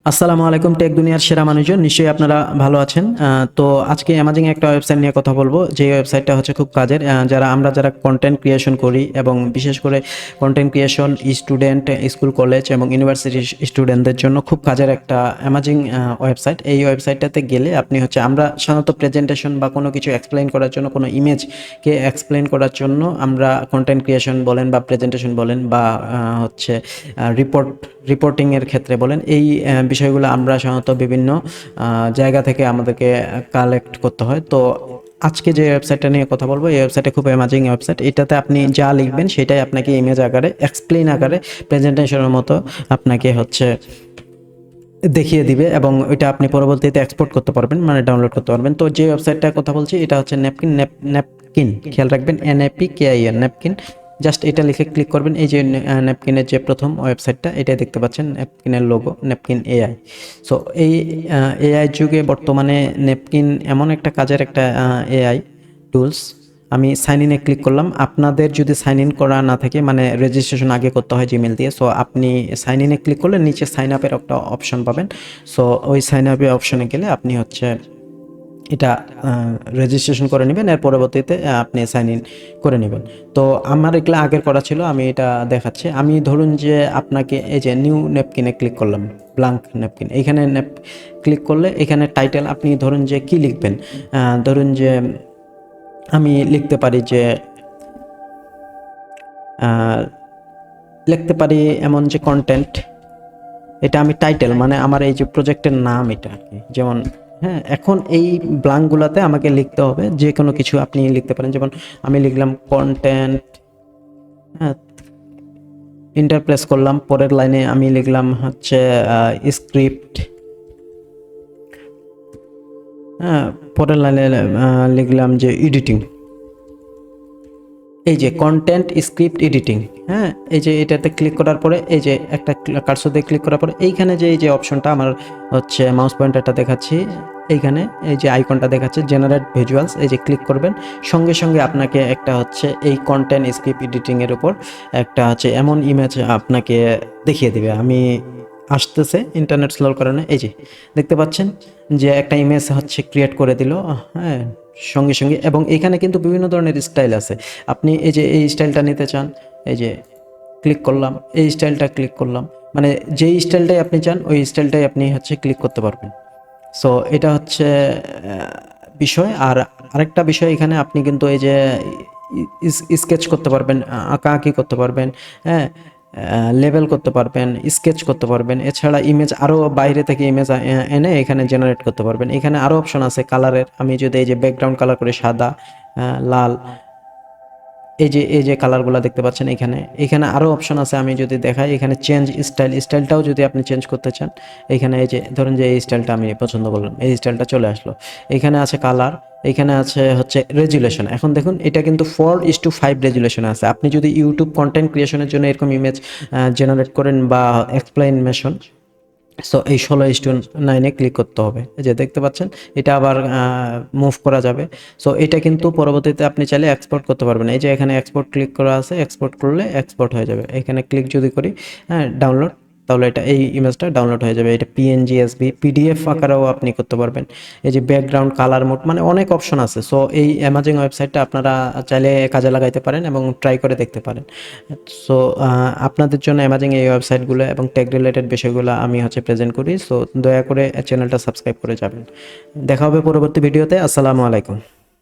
আসসালামু আলাইকুম টেক দুনিয়ার সেরা মানুষজন, নিশ্চয়ই আপনারা ভালো আছেন। তো আজকে অ্যামাজিং একটা ওয়েবসাইট নিয়ে কথা বলবো, যে ওয়েবসাইটটা হচ্ছে খুব কাজের। যারা কন্টেন্ট ক্রিয়েশন করি এবং বিশেষ করে content creation student, school college এবং ইউনিভার্সিটি স্টুডেন্টদের জন্য খুব কাজের একটা অ্যামাজিং ওয়েবসাইট। এই ওয়েবসাইটটাতে গেলে আপনি আমরা সাধারণত প্রেজেন্টেশন বা কোনো কিছু এক্সপ্লেইন করার জন্য, কোনো ইমেজকে এক্সপ্লেইন করার জন্য আমরা কন্টেন্ট ক্রিয়েশন বলেন বা প্রেজেন্টেশন বলেন বা রিপোর্টিংয়ের ক্ষেত্রে বলেন, এই বিষয়গুলো আমরা সাধারণত বিভিন্ন জায়গা থেকে আমাদেরকে কালেক্ট করতে হয়। তো আজকে যে ওয়েবসাইটটা নিয়ে কথা বলবো, এই ওয়েবসাইটটা খুব অ্যামাজিং ওয়েবসাইট। এটাতে আপনি যা লিখবেন সেটাই আপনাকে ইমেজ আকারে, এক্সপ্লেইন আকারে, প্রেজেন্টেশনের মতো আপনাকে দেখিয়ে দিবে এবং ওইটা আপনি পরবর্তীতে এক্সপোর্ট করতে পারবেন, মানে ডাউনলোড করতে পারবেন। তো যে ওয়েবসাইটটার কথা বলছি এটা হচ্ছে ন্যাপকিন, খেয়াল রাখবেন, NAPKIN, ন্যাপকিন। জাস্ট এটা লিখে ক্লিক করবেন। এই যে ন্যাপকিনের যে প্রথম ওয়েবসাইটটা, এটা দেখতে পাচ্ছেন, ন্যাপকিনের লোগো, ন্যাপকিন AI। সো এই AI যুগে বর্তমানে ন্যাপকিন এমন একটা কাজের একটা AI টুলস। আমি সাইন ইনে ক্লিক করলাম। আপনাদের যদি সাইন ইন করা না থাকে, মানে রেজিস্ট্রেশন আগে করতে হয় জিমেল দিয়ে, সো আপনি সাইন ইনে ক্লিক করলে নিচে সাইন আপের একটা অপশন পাবেন। সো ওই সাইন আপের অপশনে গেলে আপনি এটা রেজিস্ট্রেশন করে নেবেন, এর পরবর্তীতে আপনি সাইন ইন করে নেবেন। তো আমার এগুলো আগের করা ছিল, আমি এটা দেখাচ্ছি। আমি ধরুন যে আপনাকে এই যে নিউ ন্যাপকিনে ক্লিক করলাম, ব্ল্যাঙ্ক ন্যাপকিন, এইখানে ক্লিক করলে এখানে টাইটেল আপনি ধরুন যে কি লিখবেন। ধরুন যে আমি লিখতে পারি যে লিখতে পারি এমন যে কন্টেন্ট, এটা আমি টাইটেল মানে আমার এই যে প্রজেক্টের নাম এটা আর কি। যেমন হ্যাঁ, এখন এই ব্ল্যাঙ্কগুলোতে আমাকে লিখতে হবে যে কোনো কিছু আপনি লিখতে পারেন। যেমন আমি লিখলাম কন্টেন্ট, হ্যাঁ, ইন্টার প্রেস করলাম। পরের লাইনে আমি লিখলাম স্ক্রিপ্ট, হ্যাঁ, পরের লাইনে লিখলাম যে এডিটিং। এই যে কন্টেন্ট স্ক্রিপ্ট এডিটিং, হ্যাঁ, এই যে এটাতে ক্লিক করার পরে এই যে একটা কার্সর দিয়ে ক্লিক করার পরে এইখানে যে এই যে অপশনটা আমার মাউস পয়েন্টারটা দেখাচ্ছি, এইখানে এই যে আইকনটা দেখাচ্ছে জেনারেট ভিজুয়ালস, এই যে ক্লিক করবেন। সঙ্গে সঙ্গে আপনাকে একটা এই কন্টেন্ট স্ক্রিপ্ট এডিটিংয়ের উপর একটা এমন ইমেজ আপনাকে দেখিয়ে দিবে। আমি আসতেছে ইন্টারনেট স্লোর কারণে, এই যে দেখতে পাচ্ছেন যে একটা ইমেজ ক্রিয়েট করে দিল, হ্যাঁ, সঙ্গে সঙ্গে। এবং এখানে কিন্তু বিভিন্ন ধরনের স্টাইল আছে। আপনি এই যে এই স্টাইলটা নিতে চান, এই যে ক্লিক করলাম, এই স্টাইলটা ক্লিক করলাম, মানে যেই স্টাইলটাই আপনি চান ওই স্টাইলটাই আপনি ক্লিক করতে পারবেন। সো এটা বিষয়। আর আরেকটা বিষয়, এখানে আপনি কিন্তু এই যে স্কেচ করতে পারবেন, আঁকাআঁকি করতে পারবেন, হ্যাঁ, লেবেল করতে পারবেন, স্কেচ করতে পারবেন। এছাড়া ইমেজ আরও বাইরে থেকে ইমেজ এনে এখানে জেনারেট করতে পারবেন। এখানে আরও অপশন আছে কালারের। আমি যদি এই যে ব্যাকগ্রাউন্ড কালার করে সাদা, লাল, এই যে কালারগুলো দেখতে পাচ্ছেন, এখানে আরও অপশন আছে। আমি যদি দেখাই, এখানে চেঞ্জ স্টাইলটাও যদি আপনি চেঞ্জ করতে চান, এখানে এই যে ধরুন যে এই স্টাইলটা আমি পছন্দ করলাম, এই স্টাইলটা চলে আসলো। এখানে আছে কালার, এখানে আছে রেজুলেশন। এখন দেখুন এটা কিন্তু 4:5 রেজুলেশন আছে। আপনি যদি ইউটিউব কন্টেন্ট ক্রিয়েশনের জন্য এরকম ইমেজ জেনারেট করেন বা এক্সপ্লেনেশন, সো এই 16:9 ক্লিক করতে হবে। এই যে দেখতে পাচ্ছেন, এটা আবার মুভ করা যাবে। সো এটা কিন্তু পরবর্তীতে আপনি চাইলে এক্সপোর্ট করতে পারবেন। এই যে এখানে এক্সপোর্ট ক্লিক করা আছে, এক্সপোর্ট করলে এক্সপোর্ট হয়ে যাবে। এখানে ক্লিক যদি করি, হ্যাঁ, ডাউনলোড, তাহলে এই ইমেজটা ডাউনলোড হয়ে যাবে। এটা PNG, SB, PDF আকারেও আপনি করতে পারবেন। এই যে ব্যাকগ্রাউন্ড কালার মোড, মানে অনেক অপশন আছে। সো এই অ্যামাজিং ওয়েবসাইটটা আপনারা চাইলে কাজে লাগাইতে পারেন এবং ট্রাই করে দেখতে পারেন। সো আপনাদের জন্য অ্যামাজিং এই ওয়েবসাইটগুলো এবং টেক রিলেটেড বিষয়গুলো আমি প্রেজেন্ট করি। সো দয়া করে চ্যানেলটা সাবস্ক্রাইব করে যাবেন। দেখা হবে পরবর্তী ভিডিওতে। আসসালামু আলাইকুম।